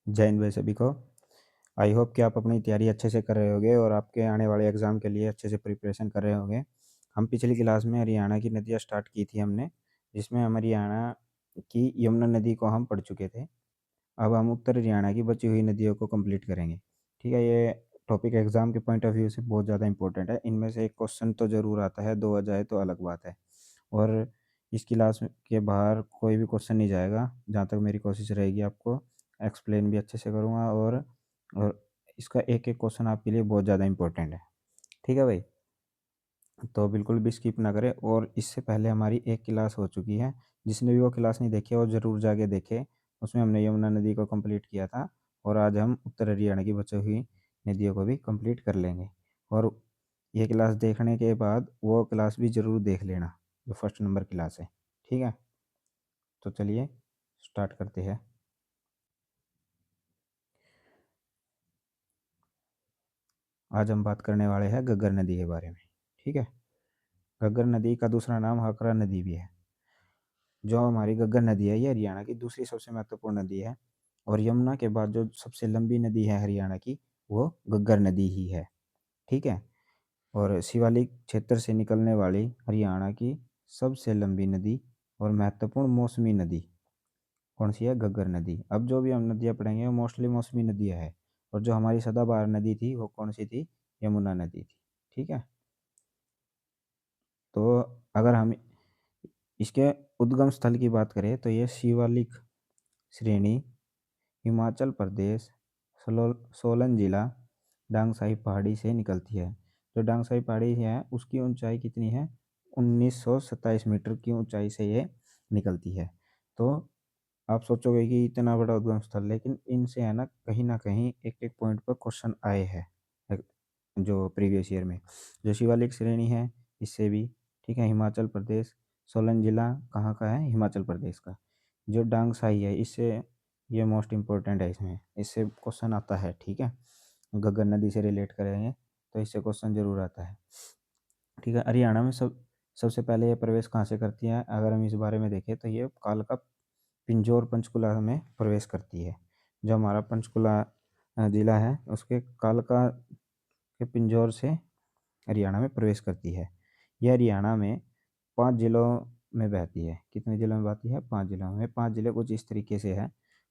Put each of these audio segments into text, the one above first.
जय हिंद भाई सभी को। आई होप कि आप अपनी तैयारी अच्छे से कर रहे होंगे और आपके आने वाले एग्ज़ाम के लिए अच्छे से प्रिपरेशन कर रहे होंगे। हम पिछली क्लास में हरियाणा की नदियाँ स्टार्ट की थी हमने, जिसमें हम हरियाणा की यमुना नदी को हम पढ़ चुके थे। अब हम उत्तर हरियाणा की बची हुई नदियों को कंप्लीट करेंगे। ठीक है, ये टॉपिक एग्ज़ाम के पॉइंट ऑफ व्यू से बहुत ज़्यादा इंपॉर्टेंट है। इनमें से एक क्वेश्चन तो ज़रूर आता है, 2 आ जाए तो अलग बात है। और इस क्लास के बाहर कोई भी क्वेश्चन नहीं जाएगा, जहाँ तक मेरी कोशिश रहेगी आपको एक्सप्लेन भी अच्छे से करूँगा और इसका एक-एक क्वेश्चन आपके लिए बहुत ज़्यादा इंपॉर्टेंट है। ठीक है भाई? तो बिल्कुल भी स्किप ना करें और इससे पहले हमारी एक क्लास हो चुकी है। जिसने भी वो क्लास नहीं देखी है वो ज़रूर जाके देखे। उसमें हमने यमुना नदी को कंप्लीट किया था और आज हम उत्तर हरियाणा की बची हुई नदियों को भी कंप्लीट कर लेंगे। और ये क्लास देखने के बाद वो क्लास भी ज़रूर देख लेना, जो फर्स्ट नंबर क्लास है। ठीक है? तो चलिए स्टार्ट करते हैं। आज हम बात करने वाले हैं घग्गर नदी के बारे में। ठीक है? घग्गर नदी का दूसरा नाम हकरा नदी भी है। जो हमारी घग्गर नदी है ये हरियाणा की दूसरी सबसे महत्वपूर्ण नदी है और यमुना के बाद जो सबसे लंबी नदी है हरियाणा की वो घग्गर नदी ही है। ठीक है? और शिवालिक क्षेत्र से निकलने वाली हरियाणा की सबसे लंबी नदी और महत्वपूर्ण मौसमी नदी कौन सी है? घग्गर नदी। अब जो भी हम नदियाँ पढ़ेंगे वो मोस्टली मौसमी नदियाँ है और जो हमारी सदाबहार नदी थी वो कौन सी थी? यमुना नदी थी। ठीक है? तो अगर हम इसके उद्गम स्थल की बात करें तो ये शिवालिक श्रेणी हिमाचल प्रदेश सोलन जिला डांगसाई पहाड़ी से निकलती है। जो डांगसाई पहाड़ी है उसकी ऊंचाई कितनी है? 1927 मीटर की ऊंचाई से ये निकलती है। तो आप सोचोगे कि इतना बड़ा उद्गम स्थल, लेकिन इनसे है ना कहीं एक एक पॉइंट पर क्वेश्चन आए हैं जो प्रीवियस ईयर में। जो शिवालिक श्रेणी है इससे भी, ठीक है, हिमाचल प्रदेश सोलन जिला कहाँ का है? हिमाचल प्रदेश का। जो डांगसाई है इससे, ये मोस्ट इम्पोर्टेंट है, इससे क्वेश्चन आता है। ठीक है, घग्गर नदी से रिलेट करेंगे तो इससे क्वेश्चन जरूर आता है। ठीक है, हरियाणा में सबसे पहले ये प्रवेश कहाँ से करती है? अगर हम इस बारे में देखें तो ये कालका पिंजौर पंचकुला में प्रवेश करती है। जो हमारा पंचकुला जिला है उसके कालका के पिंजौर से हरियाणा में प्रवेश करती है। यह हरियाणा में 5 जिलों में बहती है। कितने जिलों में बहती है? 5 जिलों में। 5 जिले कुछ इस तरीके से है: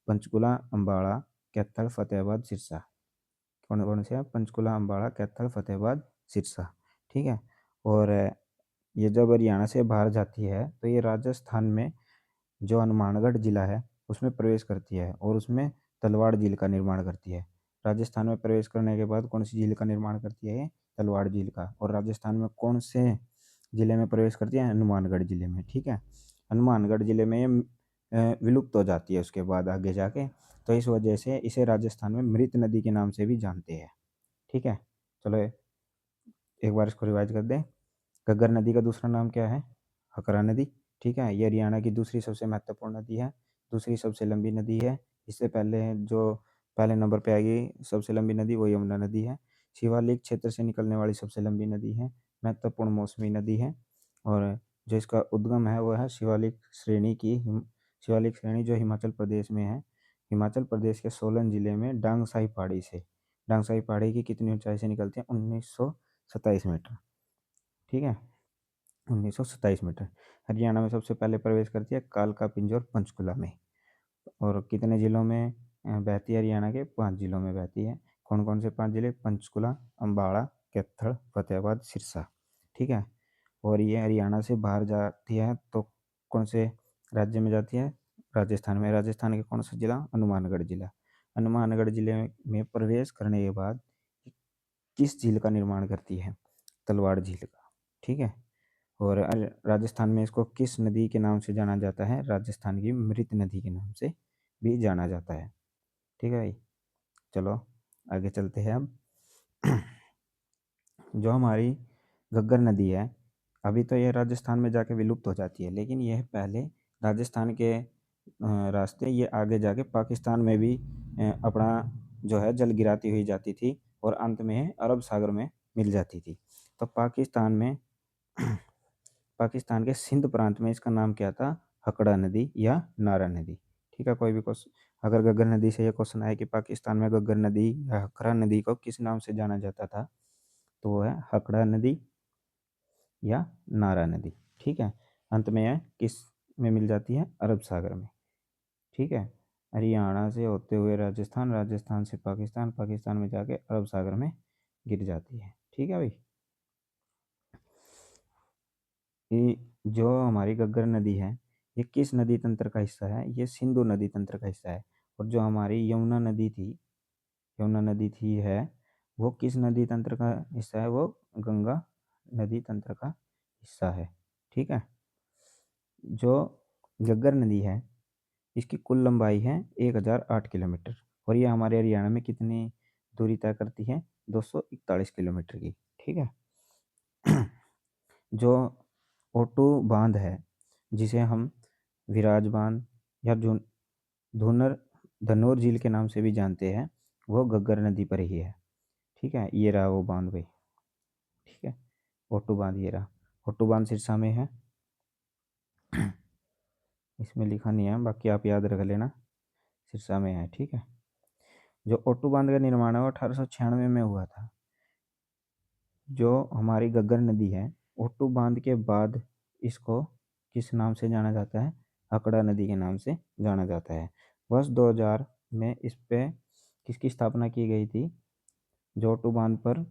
पंचकुला, अम्बाड़ा, कैथल, फतेहाबाद, सिरसा। कौन-कौन से हैं? पंचकुला, अम्बाड़ा, कैथल, फतेहाबाद, सिरसा। ठीक है? और ये जब हरियाणा से बाहर जाती है तो ये राजस्थान में जो हनुमानगढ़ जिला है उसमें प्रवेश करती है और उसमें तलवाड़ झील का निर्माण करती है। राजस्थान में प्रवेश करने के बाद कौन सी झील का निर्माण करती है? ये तलवाड़ झील का। और राजस्थान में कौन से जिले में प्रवेश करती है? हनुमानगढ़ जिले में। ठीक है, हनुमानगढ़ जिले में ये विलुप्त हो जाती है उसके बाद आगे जाके, तो इस वजह से इसे राजस्थान में मृत नदी के नाम से भी जानते हैं। ठीक है, चलो एक बार इसको रिवाइज कर दें। घग्गर नदी का दूसरा नाम क्या है? हकरा नदी। ठीक है, ये हरियाणा की दूसरी सबसे महत्वपूर्ण नदी है, दूसरी सबसे लंबी नदी है। इससे पहले जो पहले नंबर पे आएगी सबसे लंबी नदी वो यमुना नदी है। शिवालिक क्षेत्र से निकलने वाली सबसे लंबी नदी है, महत्वपूर्ण मौसमी नदी है और जो इसका उद्गम है वो है शिवालिक श्रेणी की शिवालिक श्रेणी जो हिमाचल प्रदेश में है। हिमाचल प्रदेश के सोलन जिले में डांगसाई पहाड़ी से। डांगसाई पहाड़ी की कितनी ऊंचाई से निकलती है? 1927 मीटर। ठीक है, 1927 मीटर। हरियाणा में सबसे पहले प्रवेश करती है कालका पिंजौर पंचकुला में। और कितने जिलों में बहती है? हरियाणा के 5 जिलों में बहती है। कौन कौन से 5 जिले? पंचकुला, अम्बाड़ा, कैथल, फतेहाबाद, सिरसा। ठीक है, और ये हरियाणा से बाहर जाती है तो कौन से राज्य में जाती है? राजस्थान में। राजस्थान के कौन सा जिला? हनुमानगढ़ जिला। हनुमानगढ़ जिले में प्रवेश करने के बाद किस झील का निर्माण करती है? तलवाड़ झील का। ठीक है, और राजस्थान में इसको किस नदी के नाम से जाना जाता है? राजस्थान की मृत नदी के नाम से भी जाना जाता है। ठीक है भाई, चलो आगे चलते हैं अब। जो हमारी घग्गर नदी है, अभी तो यह राजस्थान में जाके विलुप्त हो जाती है, लेकिन यह पहले राजस्थान के रास्ते ये आगे जाके पाकिस्तान में भी अपना जो है जल गिराती हुई जाती थी और अंत में अरब सागर में मिल जाती थी। तो पाकिस्तान में पाकिस्तान के सिंध प्रांत में इसका नाम क्या था? हकड़ा नदी या नारा नदी। ठीक है, कोई भी क्वेश्चन अगर घग्गर नदी से ये क्वेश्चन आए कि पाकिस्तान में घग्गर नदी या हकरा नदी को किस नाम से जाना जाता था, तो वो है हकड़ा नदी या नारा नदी। ठीक है, अंत में यह किस में मिल जाती है, अरब सागर में। ठीक है, हरियाणा से होते हुए राजस्थान, राजस्थान से पाकिस्तान, पाकिस्तान में जाके अरब सागर में गिर जाती है। ठीक है भाई, ये जो हमारी घग्गर नदी है ये किस नदी तंत्र का हिस्सा है, ये सिंधु नदी तंत्र का हिस्सा है। और जो हमारी यमुना नदी थी है, वो किस नदी तंत्र का हिस्सा है, वो गंगा नदी तंत्र का हिस्सा है। ठीक है, जो घग्गर नदी है इसकी कुल लंबाई है 1008 किलोमीटर, और ये हमारे हरियाणा में कितनी दूरी तय करती है, 241 किलोमीटर की। ठीक है, जो ओटू बांध है जिसे हम विराज बांध या धुनर धनौर झील के नाम से भी जानते हैं, वो घग्गर नदी पर ही है। ठीक है, ये रहा वो बांध भाई। ठीक है, ओटू बांध ये रहा, ओटू बांध सिरसा में है। इसमें लिखा नहीं है, बाकी आप याद रख लेना, सिरसा में है। ठीक है, जो ओटू बांध का निर्माण है वो 1896 में हुआ था। जो हमारी घग्गर नदी है, ओटू बांध के बाद इसको किस नाम से जाना जाता है, अकड़ा नदी के नाम से जाना जाता है। वर्ष 2000 में इस पे किसकी स्थापना की गई थी, जो ओटू बांध पर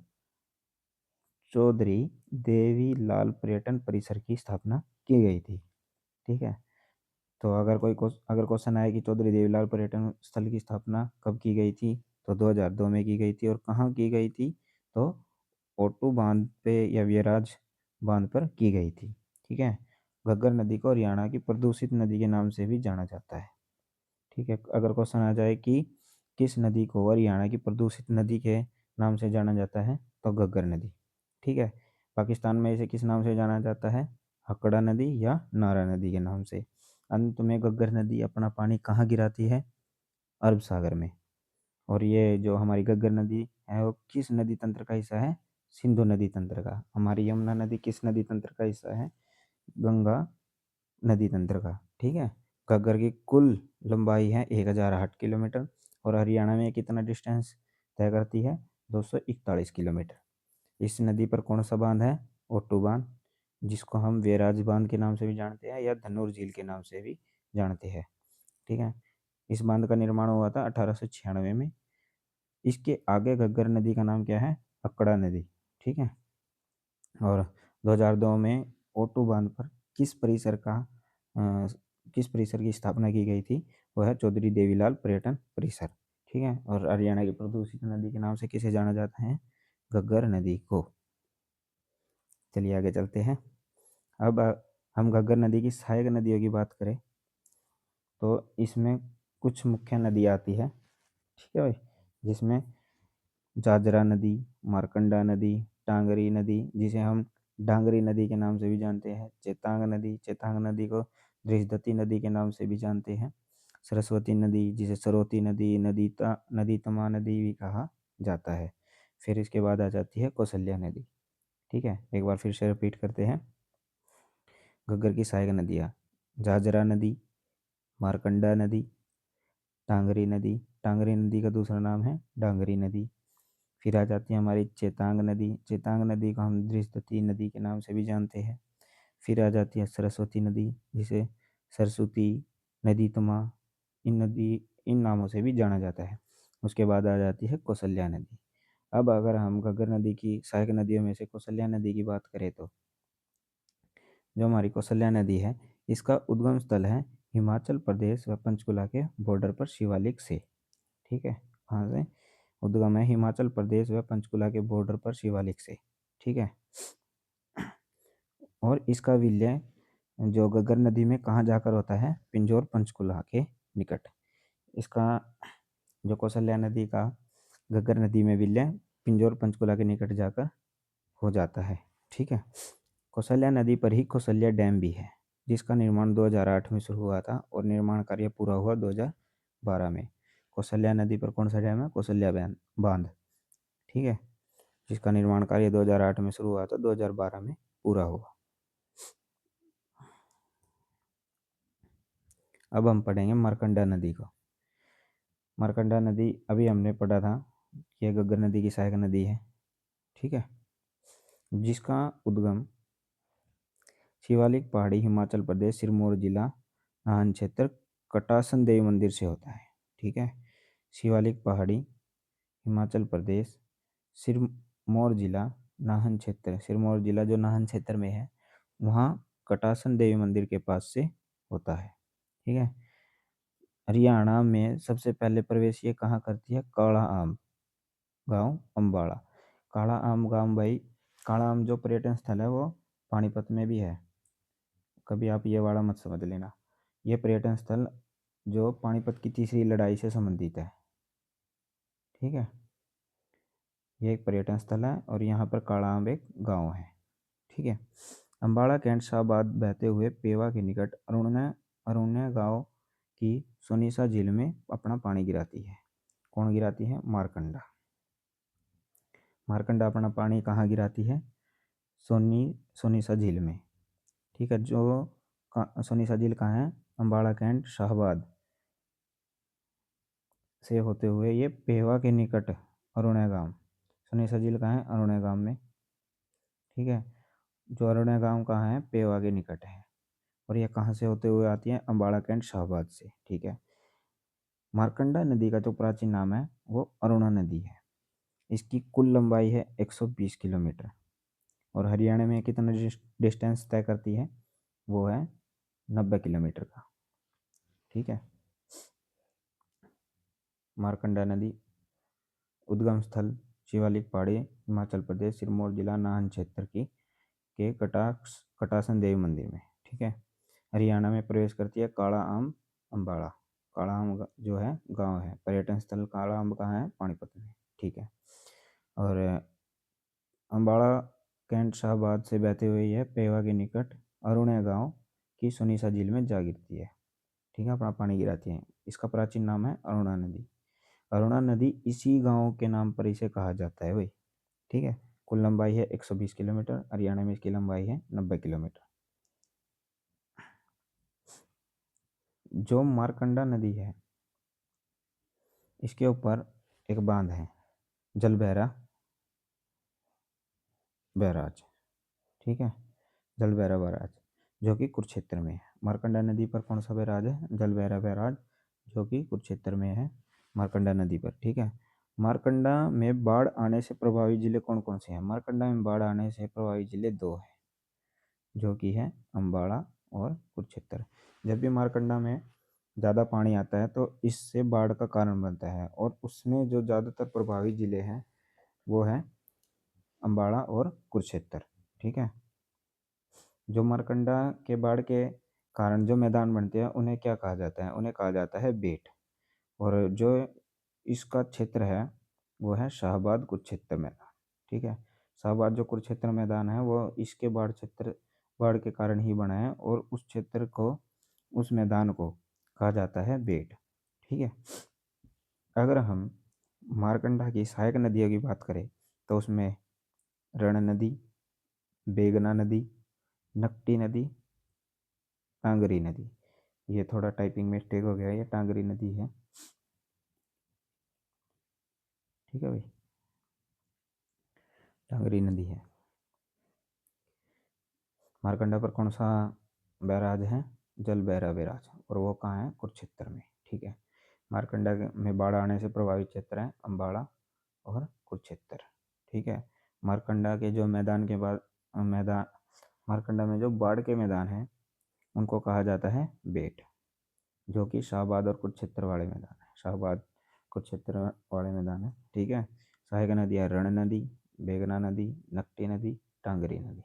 चौधरी देवीलाल पर्यटन परिसर की स्थापना की गई थी। ठीक है, तो अगर क्वेश्चन आए कि चौधरी देवीलाल पर्यटन स्थल की स्थापना कब की गई थी, तो 2002 में की गई थी। और कहाँ की गई थी, तो ओटू बांध पे या व्यराज बांध पर की गई थी। ठीक है, घग्गर नदी को हरियाणा की प्रदूषित नदी के नाम से भी जाना जाता है। ठीक है, अगर क्वेश्चन आ जाए कि किस नदी को हरियाणा की प्रदूषित नदी के नाम से जाना जाता है, तो घग्गर नदी। ठीक है, पाकिस्तान में इसे किस नाम से जाना जाता है, हकड़ा नदी या नारा नदी के नाम से। अंत में घग्गर नदी अपना पानी कहाँ गिराती है, अरब सागर में। और ये जो हमारी घग्गर नदी है वो किस नदी तंत्र का हिस्सा है, सिंधु नदी तंत्र का। हमारी यमुना नदी किस नदी तंत्र का हिस्सा है, गंगा नदी तंत्र का। ठीक है, घग्गर की कुल लंबाई है 1008 किलोमीटर, और हरियाणा में कितना डिस्टेंस तय करती है, 241 किलोमीटर। इस नदी पर कौन सा बांध है, ओटू बांध, जिसको हम वेराज बांध के नाम से भी जानते हैं या धनौर झील के नाम से भी जानते हैं। ठीक है, इस बांध का निर्माण हुआ था 1896 में। इसके आगे घग्गर नदी का नाम क्या है, अकड़ा नदी। ठीक है, और 2002 में ओटू बांध पर अ, किस परिसर की स्थापना की गई थी, वह है चौधरी देवीलाल पर्यटन परिसर। ठीक है, और हरियाणा की प्रदूषित नदी के नाम से किसे जाना जाता है, घग्गर नदी को। चलिए आगे चलते हैं। अब हम घग्गर नदी की सहायक नदियों की बात करें तो इसमें कुछ मुख्य नदी आती है। ठीक है भाई, जिसमें जाजरा नदी, मारकंडा नदी, टांगरी नदी जिसे हम डांगरी नदी के नाम से भी जानते हैं, चेतांग नदी को दृशदती नदी के नाम से भी जानते हैं, सरस्वती नदी जिसे सरस्वती नदी, नदी तमा नदी भी कहा जाता है। फिर इसके बाद आ जाती है कौशल्या नदी। ठीक है, एक बार फिर से रिपीट करते हैं। घग्गर की सहायक नदियाँ, जाजरा नदी, मारकंडा नदी, टांगरी नदी का दूसरा नाम है डांगरी नदी। फिर आ जाती है हमारी चेतांग नदी को हम दृशदती नदी के नाम से भी जानते हैं। फिर आ जाती है सरस्वती नदी जिसे सरस्वती, नदी तमा, इन नामों से भी जाना जाता है। उसके बाद आ जाती है कौशल्या नदी। अब अगर हम घग्गर नदी की सहायक नदियों में से कौशल्या नदी की बात करें, तो जो हमारी कौशल्या नदी है इसका उद्गम स्थल है हिमाचल प्रदेश व पंचकुला के बॉर्डर पर शिवालिक से। ठीक है, कहाँ से उद्गम है, हिमाचल प्रदेश व पंचकुला के बॉर्डर पर शिवालिक से। ठीक है, और इसका विलय जो घग्गर नदी में कहाँ जाकर होता है, पिंजौर पंचकुला के निकट। इसका जो कौशल्या नदी का घग्गर नदी में विलय पिंजौर पंचकुला के निकट जाकर हो जाता है। ठीक है, कौशल्या नदी पर ही कौशल्या डैम भी है, जिसका निर्माण 2008 में शुरू हुआ था और निर्माण कार्य पूरा हुआ 2012 में। कौशल्या नदी पर कौन सा डैम है, कौशल्या बांध। ठीक है, जिसका निर्माण कार्य 2008 में शुरू हुआ था, 2012 में पूरा हुआ। अब हम पढ़ेंगे मार्कंडा नदी को। मार्कंडा नदी अभी हमने पढ़ा था कि यह घग्गर नदी की सहायक नदी है, ठीक है, जिसका उद्गम शिवालिक पहाड़ी, हिमाचल प्रदेश, सिरमौर जिला, नाहन क्षेत्र, कटासन देवी मंदिर से होता है, ठीक है। शिवालिक पहाड़ी, हिमाचल प्रदेश, सिरमौर जिला, नाहन क्षेत्र, सिरमौर जिला जो नाहन क्षेत्र में है, वहाँ कटासन देवी मंदिर के पास से होता है, ठीक है। हरियाणा में सबसे पहले प्रवेश ये कहाँ करती है? काला आम गांव, अम्बाड़ा। काला आम गांव भाई, काला आम जो पर्यटन स्थल है वो पानीपत में भी है, कभी आप ये वाला मत समझ लेना। ये पर्यटन स्थल जो पानीपत की तीसरी लड़ाई से संबंधित है, ठीक है। ये एक पर्यटन स्थल है और यहाँ पर काला आम एक गांव है, ठीक है। अम्बाड़ा कैंट शाहबाद बहते हुए पेवा के निकट अरुण्य गांव की सोनीसा झील में अपना पानी गिराती है। कौन गिराती है? मारकंडा। मारकंडा अपना पानी कहाँ गिराती है? सोनीसा झील में, ठीक है। जो सोनीसा झील कहाँ है? अम्बाड़ा कैंट शाहबाद से होते हुए ये पेवा के निकट अरुण्य गांव। सोनीसा झील कहाँ है? अरुण्य गांव में, ठीक है। जो अरुण्य गांव कहाँ है? पेवा के निकट है। और ये कहाँ से होते हुए आती है? अम्बाड़ा कैंट शाहबाद से, ठीक है। मार्कंडा नदी का जो प्राचीन नाम है वो अरुणा नदी है। इसकी कुल लंबाई है 120 किलोमीटर और हरियाणा में कितना डिस्टेंस तय करती है? वो है 90 किलोमीटर का, ठीक है। मार्कंडा नदी उद्गम स्थल शिवालिक पहाड़ी, हिमाचल प्रदेश, सिरमौर जिला, नाहन क्षेत्र की के कटासन देवी मंदिर में, ठीक है। हरियाणा में प्रवेश करती है काला आम अम्बाड़ा। काला आम जो है गांव है, पर्यटन स्थल काला आम कहाँ है? पानीपत में, ठीक है। और अम्बाड़ा कैंट शाहबाद से बहते हुए यह पेवा के निकट अरुण्य गांव की सुनीसा झील में जा गिरती है, ठीक है। अपना पानी गिराती है। इसका प्राचीन नाम है अरुणा नदी। अरुणा नदी इसी गांव के नाम पर इसे कहा जाता है भाई, ठीक है। कुल लंबाई है 120 किलोमीटर, हरियाणा में इसकी लंबाई है 90 किलोमीटर। जो मारकंडा नदी है इसके ऊपर एक बांध है, जलबहरा बैराज, ठीक है। जलबहरा बैराज जो कि कुरुक्षेत्र में है। मारकंडा नदी पर कौन सा बैराज है? जलबहरा बैराज जो कि कुरुक्षेत्र में है, मारकंडा नदी पर, ठीक है। मारकंडा में बाढ़ आने से प्रभावित जिले कौन कौन से हैं? मारकंडा में बाढ़ आने से प्रभावित जिले दो हैं, जो कि है अम्बाड़ा और कुरुक्षेत्र। जब भी मारकंडा में ज़्यादा पानी आता है तो इससे बाढ़ का कारण बनता है और उसमें जो ज़्यादातर प्रभावित जिले हैं वो है अम्बाड़ा और कुरुक्षेत्र, ठीक है। जो मारकंडा के बाढ़ के कारण जो मैदान बनते हैं उन्हें क्या कहा जाता है? उन्हें कहा जाता है बेट। और जो इसका क्षेत्र है वो है शाहबाद कुरुक्षेत्र मैदान, ठीक है। शाहबाद जो कुरुक्षेत्र मैदान है वो इसके बाढ़ के कारण ही बना है और उस क्षेत्र को, उस मैदान को कहा जाता है बेट, ठीक है। अगर हम मारकंडा की सहायक नदियों की बात करें तो उसमें रण नदी, बेगना नदी, नकटी नदी, टांगरी नदी। ये थोड़ा टाइपिंग मिस्टेक हो गया, ये टांगरी नदी है, ठीक है भाई, टांगरी नदी है। मारकंडा पर कौन सा बैराज है? जलबहरा बैराज, और वो कहाँ है? कुरुक्षेत्र में, ठीक है। मारकंडा में बाढ़ आने से प्रभावित क्षेत्र है अम्बाड़ा और कुरुक्षेत्र, ठीक है। मारकंडा के जो मैदान के बाद मैदान मारकंडा में जो बाढ़ के मैदान हैं उनको कहा जाता है बेट, जो कि शाहबाद और कुरुक्षेत्र वाले मैदान है, शाहबाद कुरुक्षेत्र वाले मैदान है, ठीक है। सहायक नदियाँ रण नदी, बेगना नदी, नकटी नदी, टांगरी नदी।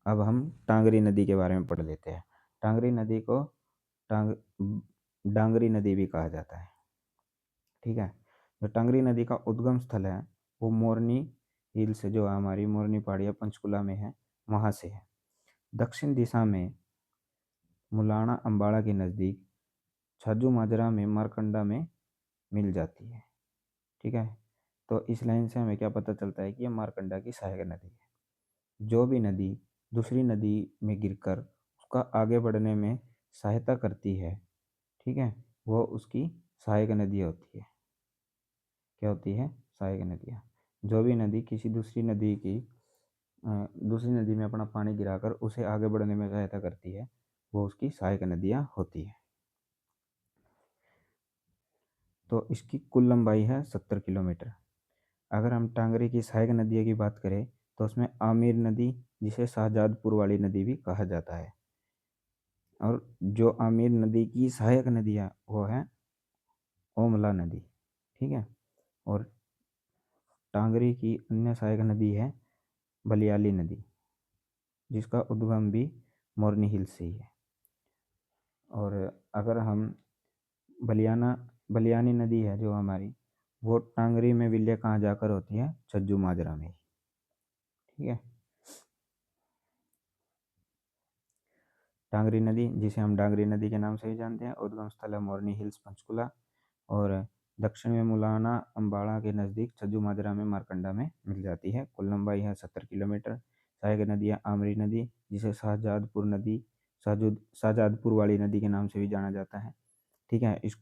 अब हम टांगरी नदी के बारे में पढ़ लेते हैं। टांगरी नदी को टांग डांगरी नदी भी कहा जाता है, ठीक है। जो टांगरी नदी का उद्गम स्थल है वो मोरनी हिल से, जो हमारी मोरनी पहाड़ियाँ पंचकुला में है, वहाँ से है। दक्षिण दिशा में मुलाना अम्बाड़ा के नज़दीक छज्जू माजरा में मारकंडा में मिल जाती है, ठीक है। तो इस लाइन से हमें क्या पता चलता है कि ये मारकंडा की सहायक नदी है। जो भी नदी दूसरी नदी में गिरकर उसका आगे बढ़ने में सहायता करती है, ठीक है, वो उसकी सहायक नदी होती है। क्या होती है? सहायक नदियाँ। जो भी नदी किसी दूसरी नदी में अपना पानी गिराकर उसे आगे बढ़ने में सहायता करती है, वो उसकी सहायक नदियाँ होती है। तो इसकी कुल लंबाई है 70 किलोमीटर। अगर हम टांगरी की सहायक नदियों की बात करें तो उसमें आमिर नदी, जिसे शाहजादपुर वाली नदी भी कहा जाता है, और जो आमिर नदी की सहायक नदी है वो है ओमला नदी, ठीक है। और टांगरी की अन्य सहायक नदी है बलियाली नदी, जिसका उद्गम भी मोरनी हिल से ही है। और अगर हम बलियाना बलियानी नदी है जो हमारी, वो टांगरी में विलय कहाँ जाकर होती है? छज्जू माजरा में, ठीक है। टांगरी नदी, जिसे हम डांगरी नदी के नाम से भी जानते हैं, उद्गम स्थल है मोरनी हिल्स पंचकुला, और दक्षिण में मुलाना अम्बाड़ा के नज़दीक छज्जू माजरा में मारकंडा में मिल जाती है। कुल लंबाई है 70 किलोमीटर। सहायक नदी है आमरी नदी, जिसे शाहजादपुर वाली नदी के नाम से भी जाना जाता है, ठीक है। इस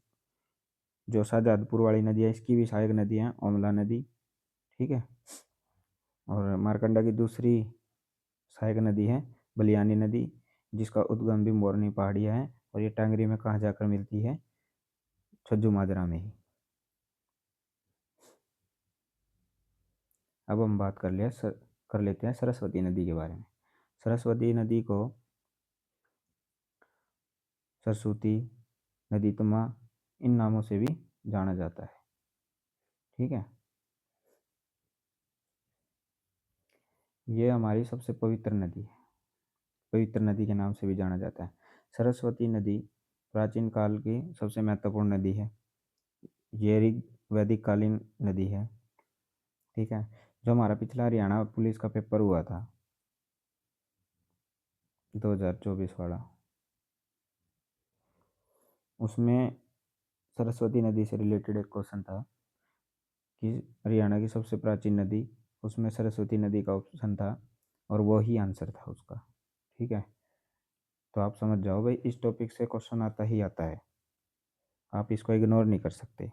जो शाहजादपुर वाली नदी है इसकी भी सहायक नदी है ओमला नदी, ठीक है। और मारकंडा की दूसरी सहायक नदी है बलियानी नदी, जिसका उद्गम भी मोरनी पहाड़िया है, और ये टांगरी में कहाँ जाकर मिलती है? छज्जू माजरा में ही। अब हम बात कर लेते हैं सरस्वती नदी के बारे में। सरस्वती नदी को सरस्वती, नदीतमा, इन नामों से भी जाना जाता है, ठीक है। ये हमारी सबसे पवित्र नदी है, पवित्र नदी के नाम से भी जाना जाता है। सरस्वती नदी प्राचीन काल की सबसे महत्वपूर्ण नदी है। ये ऋग वैदिक कालीन नदी है, ठीक है। जो हमारा पिछला हरियाणा पुलिस का पेपर हुआ था 2024 वाला, उसमें सरस्वती नदी से रिलेटेड एक क्वेश्चन था कि हरियाणा की सबसे प्राचीन नदी, उसमें सरस्वती नदी का ऑप्शन था, और वो ही आंसर था उसका, ठीक है। तो आप समझ जाओ भाई, इस टॉपिक से क्वेश्चन आता ही आता है, आप इसको इग्नोर नहीं कर सकते।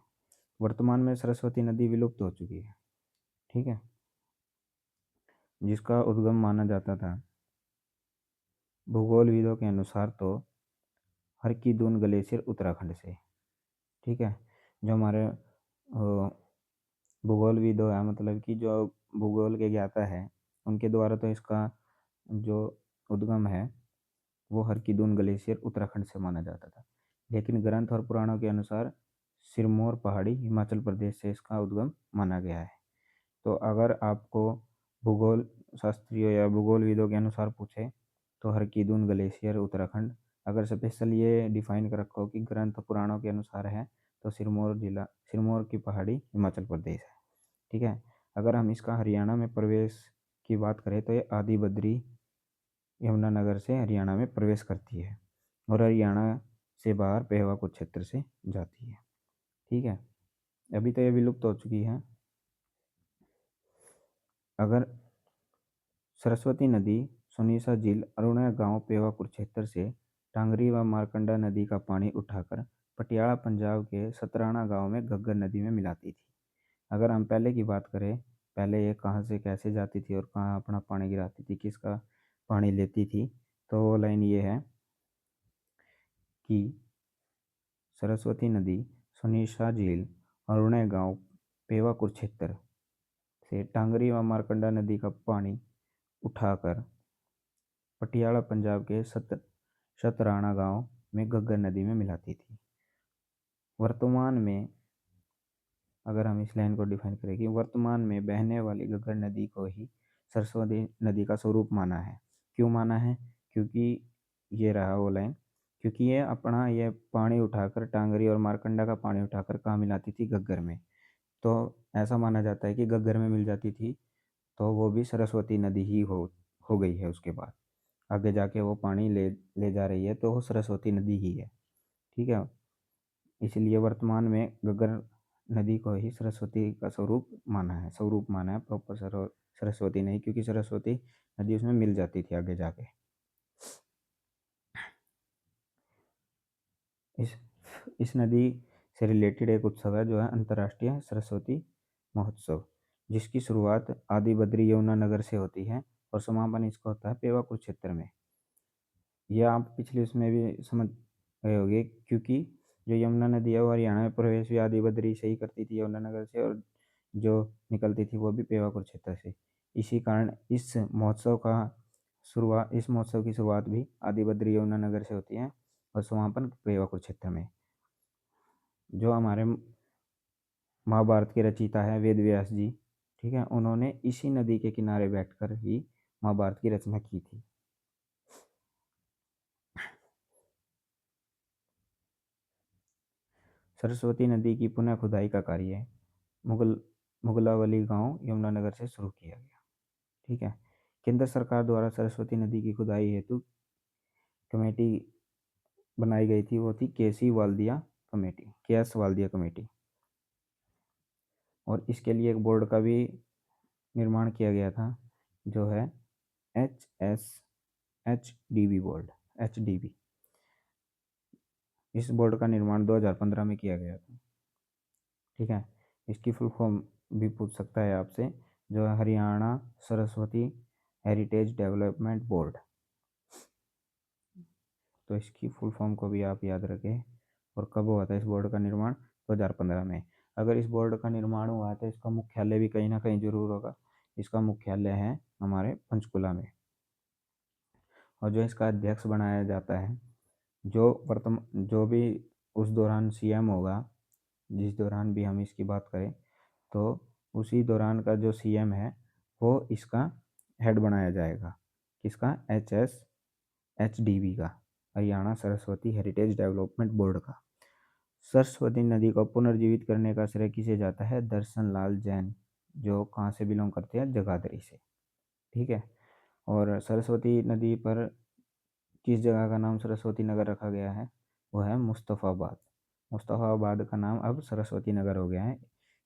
वर्तमान में सरस्वती नदी विलुप्त हो चुकी है, ठीक है, जिसका उद्गम माना जाता था भूगोलविदों के अनुसार तो हर की दून ग्लेशियर उत्तराखंड से, ठीक है। जो हमारे भूगोलविदों है, मतलब कि जो भूगोल के ज्ञाता है, उनके द्वारा तो इसका जो उद्गम है वो हरकीदून ग्लेशियर उत्तराखंड से माना जाता था, लेकिन ग्रंथ और पुराणों के अनुसार सिरमौर पहाड़ी हिमाचल प्रदेश से इसका उद्गम माना गया है। तो अगर आपको भूगोल शास्त्रियों या भूगोलविदों के अनुसार पूछे तो हरकीदून ग्लेशियर उत्तराखंड, अगर स्पेशल ये डिफाइन कर रखो कि ग्रंथ पुराणों के अनुसार है तो सिरमौर की पहाड़ी हिमाचल प्रदेश है, ठीक है। अगर हम इसका हरियाणा में प्रवेश की बात करें तो ये आदि बद्री यमुनानगर से हरियाणा में प्रवेश करती है, और हरियाणा से बाहर पेहवा कुरुक्षेत्र से जाती है, ठीक है। अभी तो ये विलुप्त हो चुकी है। अगर सरस्वती नदी सुनीसा झील अरुणा गांव पेवा कुरुक्षेत्र से टांगरी व मारकंडा नदी का पानी उठाकर पटियाला पंजाब के सतराना गांव में घग्गर नदी में मिलाती थी। अगर हम पहले की बात करें, पहले ये कहाँ से कैसे जाती थी और कहाँ अपना पानी गिराती थी, किसका पानी लेती थी, तो वो लाइन ये है कि सरस्वती नदी सुनीसा झील अरुणा गांव पेवा कुरुक्षेत्र से टांगरी व मारकंडा नदी का पानी उठाकर पटियाला पंजाब के शतराणा गांव में घग्गर नदी में मिलाती थी। वर्तमान में अगर हम इस लाइन को डिफाइन करें कि वर्तमान में बहने वाली घग्गर नदी को ही सरस्वती नदी का स्वरूप माना है। क्यों माना है? क्योंकि ये रहा वो लाइन, क्योंकि ये पानी उठाकर टांगरी और मारकंडा का पानी उठाकर कहाँ मिलाती थी? घग्गर में। तो ऐसा माना जाता है कि घग्गर में मिल जाती थी तो वो भी सरस्वती नदी ही हो गई है। उसके बाद आगे जाके वो पानी ले ले जा रही है तो वो सरस्वती नदी ही है, ठीक है। इसलिए वर्तमान में घग्गर नदी को ही सरस्वती का स्वरूप माना है, प्रॉपर सरस्वती नहीं, क्योंकि सरस्वती नदी उसमें मिल जाती थी आगे जाके। इस इस नदी से रिलेटेड एक उत्सव है जो है अंतर्राष्ट्रीय सरस्वती महोत्सव, जिसकी शुरुआत आदि बद्री यमुना नगर से होती है और समापन इसका होता है पेवा कुरुक्षेत्र में। यह आप पिछले उसमें भी समझ गए होंगे, क्योंकि जो यमुना नदी है वो हरियाणा में प्रवेश भी आदि बद्री से ही करती थी, यमुना नगर से, और जो निकलती थी वो भी पेवा कुरुक्षेत्र से। इसी कारण इस महोत्सव की शुरुआत भी आदि बद्री यमुना नगर से होती है और समापन पेवा कुरुक्षेत्र में। जो हमारे महाभारत के रचयिता है वेद व्यास जी, ठीक है, उन्होंने इसी नदी के किनारे बैठकर ही महाभारत की रचना की थी। सरस्वती नदी की पुनः खुदाई का कार्य मुगलावली गांव यमुनानगर से शुरू किया गया। ठीक है, केंद्र सरकार द्वारा सरस्वती नदी की खुदाई हेतु कमेटी बनाई गई थी, वो थी केएस वाल्दिया कमेटी, और इसके लिए एक बोर्ड का भी निर्माण किया गया था जो है HDB बोर्ड, HDB। इस बोर्ड का निर्माण 2015 में किया गया था। ठीक है, इसकी फुल फॉर्म भी पूछ सकता है आपसे, जो है Haryana Saraswati heritage development board. तो इसकी फुल फॉर्म को भी आप याद रखें। और कब हुआ था इस बोर्ड का निर्माण? 2015 में। अगर इस बोर्ड का निर्माण हुआ है तो इसका मुख्यालय भी कहीं ना कहीं जरूर होगा। इसका मुख्यालय है हमारे पंचकुला में। और जो इसका अध्यक्ष बनाया जाता है, जो भी उस दौरान सीएम होगा, जिस दौरान भी हम इसकी बात करें, तो उसी दौरान का जो सीएम है वो इसका हेड बनाया जाएगा। किसका? HDB का, Haryana Saraswati heritage development board का। सरस्वती नदी को पुनर्जीवित करने का श्रेय किसे जाता है? दर्शन लाल जैन, जो कहाँ से बिलोंग करते हैं? जगाधरी से। ठीक है, और सरस्वती नदी पर किस जगह का नाम सरस्वती नगर रखा गया है? वो है मुस्तफ़ाबाद। मुस्तफ़ाबाद का नाम अब सरस्वती नगर हो गया है,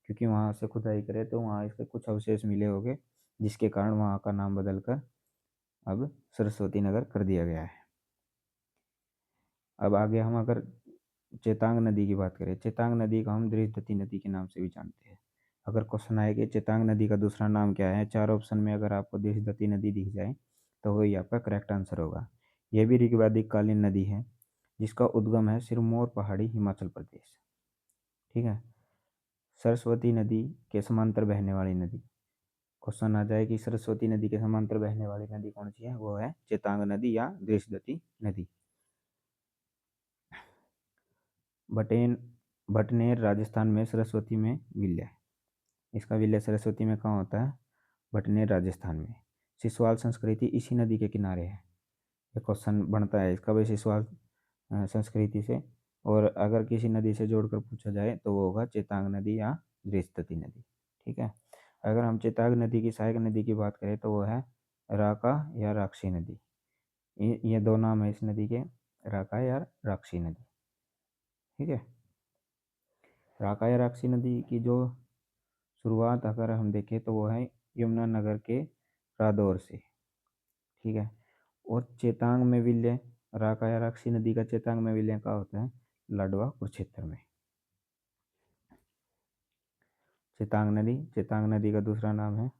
क्योंकि वहाँ से खुदाई करे तो वहाँ इसके कुछ अवशेष मिले होंगे, जिसके कारण वहाँ का नाम बदलकर अब सरस्वती नगर कर दिया गया है। अब आगे हम अगर चेतांग नदी की बात करें, चेतांग नदी को हम दृष्टि नदी के नाम से भी जानते हैं। अगर क्वेश्चन आए कि चेतांग नदी का दूसरा नाम क्या है, 4 ऑप्शन में अगर आपको दृष्टि नदी दिख जाए तो वही आपका करेक्ट आंसर होगा। यह भी ऋग्वैदिक कालीन नदी है, जिसका उद्गम है सिरमौर पहाड़ी, हिमाचल प्रदेश। ठीक है, सरस्वती नदी के समांतर बहने वाली नदी। क्वेश्चन आ जाए कि सरस्वती नदी के समांतर बहने वाली नदी कौन सी है, वो है चेतांग नदी या दृष्टि नदी। भटनेर राजस्थान में सरस्वती में विलय है। इसका विलय सरस्वती में कहाँ होता है? भटनेर राजस्थान में। सिसवाल संस्कृति इसी नदी के किनारे है। ये क्वेश्चन बनता है इसका भी सिसवाल संस्कृति से, और अगर किसी नदी से जोड़कर पूछा जाए तो वो होगा चेतांग नदी या दृष्टि नदी। ठीक है, अगर हम चेतांग नदी की सहायक नदी की बात करें तो वो है राका या राक्षी नदी। ये दो नाम है इस नदी के, राका या राक्षी नदी। ठीक है, राका या राक्षी नदी की जो शुरुआत अगर हम देखें तो वो है यमुनानगर के रादौर से। ठीक है, और चेतांग में विलय, राका या राक्षी नदी का चेतांग में विलय का होता है लाडवा कुरुक्षेत्र में। चेतांग नदी का दूसरा नाम है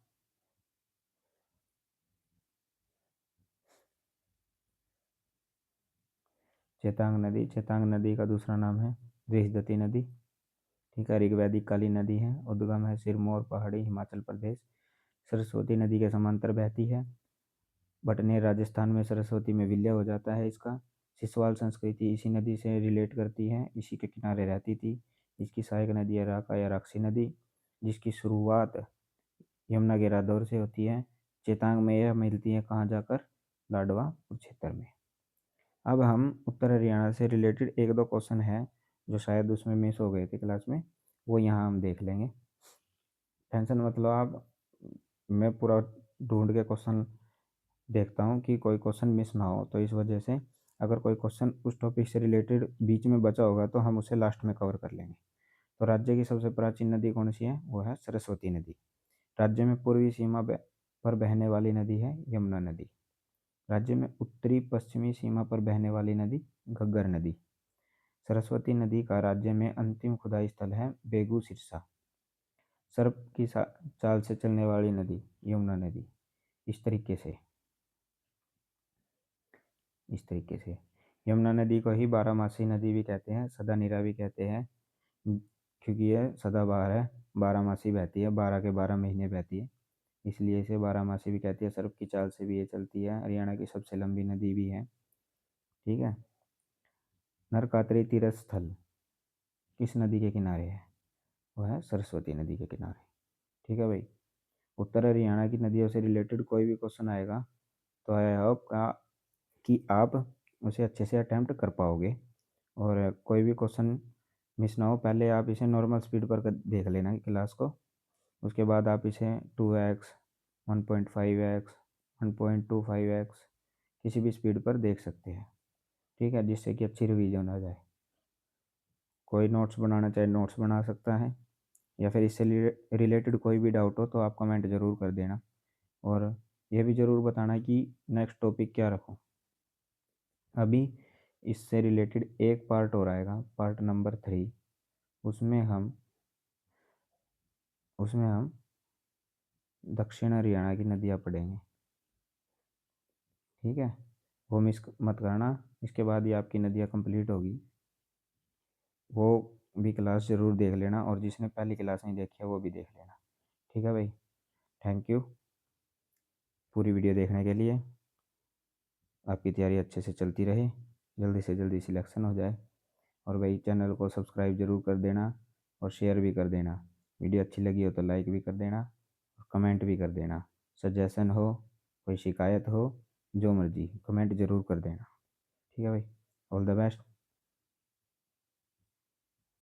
चेतांग नदी का दूसरा नाम है दृष्टि नदी। ठीक है, ऋग्वैदिक कालीन नदी है, उद्गम है सिरमौर पहाड़ी, हिमाचल प्रदेश। सरस्वती नदी के समांतर बहती है। भटनेर राजस्थान में सरस्वती में विलय हो जाता है इसका। सिसवाल संस्कृति इसी नदी से रिलेट करती है, इसी के किनारे रहती थी। इसकी सहायक नदी है राका या राक्षी नदी, जिसकी शुरुआत यमुना के रादौर से होती है। चेतांग में यह मिलती है कहाँ जाकर? लाडवा कुरुक्षेत्र में। अब हम उत्तर हरियाणा से रिलेटेड एक दो क्वेश्चन है जो शायद उसमें मिस हो गए थे क्लास में, वो यहाँ हम देख लेंगे। टेंशन मतलब आप, मैं पूरा ढूंढ के क्वेश्चन देखता हूँ कि कोई क्वेश्चन मिस ना हो, तो इस वजह से अगर कोई क्वेश्चन उस टॉपिक से रिलेटेड बीच में बचा होगा तो हम उसे लास्ट में कवर कर लेंगे। तो राज्य की सबसे प्राचीन नदी कौन सी है? वो है सरस्वती नदी। राज्य में पूर्वी सीमा पर बहने वाली नदी है यमुना नदी। राज्य में उत्तरी पश्चिमी सीमा पर बहने वाली नदी घग्गर नदी। सरस्वती नदी का राज्य में अंतिम खुदाई स्थल है बेगू सिरसा। सर्प की चाल से चलने वाली नदी यमुना नदी। इस तरीके से यमुना नदी को ही बारहमासी नदी भी कहते हैं, सदानीरा भी कहते हैं, क्योंकि यह सदाबहार है, बारहमासी बहती है, 12 के 12 महीने बहती है, इसलिए इसे बारहमासी भी कहती है। सर्प की चाल से भी ये चलती है, हरियाणा की सबसे लंबी नदी भी है। ठीक है। नरकात्री तीर्थ स्थल किस नदी के किनारे है? वह है सरस्वती नदी के किनारे। ठीक है भाई। उत्तर हरियाणा की नदियों से रिलेटेड कोई भी क्वेश्चन आएगा तो आई होप कि आप उसे अच्छे से अटैम्प्ट कर पाओगे, और कोई भी क्वेश्चन मिस ना हो। पहले आप इसे नॉर्मल स्पीड पर देख लेना क्लास को, उसके बाद आप इसे 2x 1.5x 1.25x किसी भी स्पीड पर देख सकते हैं। ठीक है, जिससे कि अच्छी रिवीजन हो जाए। कोई नोट्स बनाना चाहे नोट्स बना सकता है, या फिर इससे रिलेटेड कोई भी डाउट हो तो आप कमेंट ज़रूर कर देना, और यह भी ज़रूर बताना कि नेक्स्ट टॉपिक क्या रखूं। अभी इससे रिलेटेड एक पार्ट और आएगा, पार्ट नंबर 3। उसमें हम दक्षिण हरियाणा की नदियाँ पढ़ेंगे। ठीक है, वो मिस मत करना। इसके बाद ही आपकी नदियाँ कंप्लीट होगी, वो भी क्लास ज़रूर देख लेना, और जिसने पहली क्लास नहीं देखी है वो भी देख लेना। ठीक है भाई, थैंक यू पूरी वीडियो देखने के लिए। आपकी तैयारी अच्छे से चलती रहे, जल्दी से जल्दी सिलेक्शन हो जाए, और भाई चैनल को सब्सक्राइब ज़रूर कर देना और शेयर भी कर देना। वीडियो अच्छी लगी हो तो लाइक भी कर देना और कमेंट भी कर देना। सजेशन हो, कोई शिकायत हो, जो मर्जी कमेंट ज़रूर कर देना। ठीक है भाई, ऑल द बेस्ट।